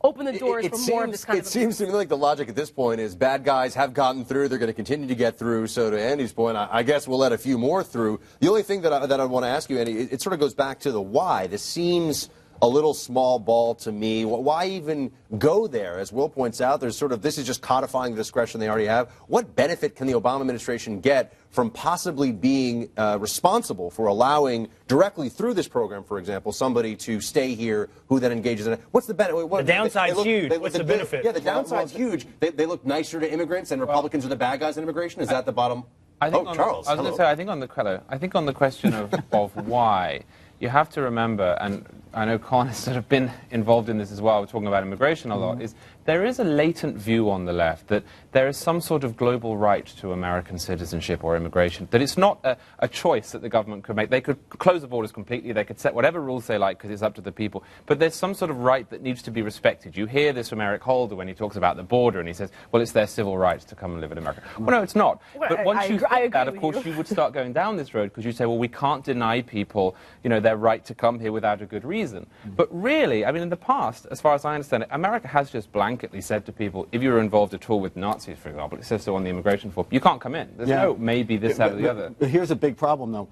open the doors for more of this kind of abuse. It seems to me like the logic at this point is bad guys have gotten through. They're going to continue to get through. So to Andy's point, I guess we'll let a few more through. The only thing that I want to ask you, Andy, it sort of goes back to the why. This seems a little small ball to me. Why even go there? As Will points out, there's sort of, this is just codifying the discretion they already have. What benefit can the Obama administration get from possibly being responsible for allowing directly through this program, for example, somebody to stay here who then engages in it? What's the benefit? The downside's huge. What's the benefit? Yeah, the downside's huge. They look nicer to immigrants, and Republicans are the bad guys in immigration. Is that the bottom? Charles. I was going to say, I think on the question of why, you have to remember, and I know Con has sort of been involved in this as well, we're talking about immigration a lot, is there is a latent view on the left that there is some sort of global right to American citizenship or immigration, that it's not a choice that the government could make. They could close the borders completely, they could set whatever rules they like because it's up to the people, but there's some sort of right that needs to be respected. You hear this from Eric Holder when he talks about the border and he says, well, it's their civil rights to come and live in America. Well, no, it's not. But once you think that, of course, you would start going down this road because you say, well, we can't deny people, you know, their right to come here without a good reason. But really, I mean, in the past, as far as I understand it, America has just blanketly said to people, if you were involved at all with Nazis, for example, it says so on the immigration form, you can't come in. There's no maybe this, that, or the other. Here's a big problem, though.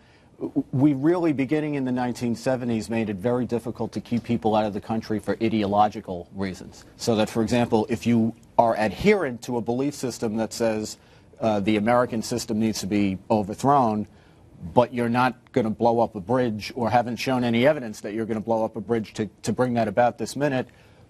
We really, beginning in the 1970s, made it very difficult to keep people out of the country for ideological reasons. So that, for example, if you are adherent to a belief system that says the American system needs to be overthrown, but you're not going to blow up a bridge or haven't shown any evidence that you're going to blow up a bridge to bring that about this minute,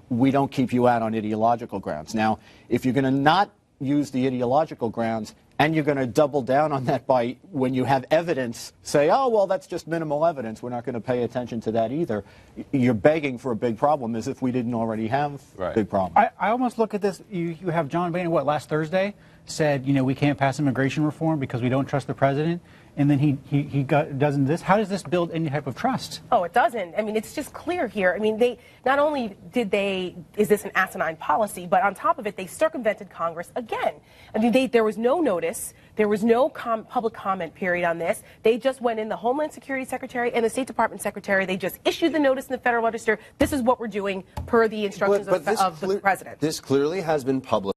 we don't keep you out on ideological grounds. Now, if you're going to not use the ideological grounds and you're going to double down on that by, when you have evidence, say, oh, well, that's just minimal evidence, we're not going to pay attention to that either, you're begging for a big problem as if we didn't already have a big problem. I almost look at this, you have John Boehner, last Thursday, said, you know, we can't pass immigration reform because we don't trust the president. And then he doesn't this. How does this build any type of trust? Oh, it doesn't. I mean, it's just clear here. I mean, they not only is this an asinine policy, but on top of it, they circumvented Congress again. I mean, there was no notice. There was no public comment period on this. They just went in, the Homeland Security Secretary and the State Department Secretary. They just issued the notice in the Federal Register. This is what we're doing per the instructions of the president. This clearly has been public.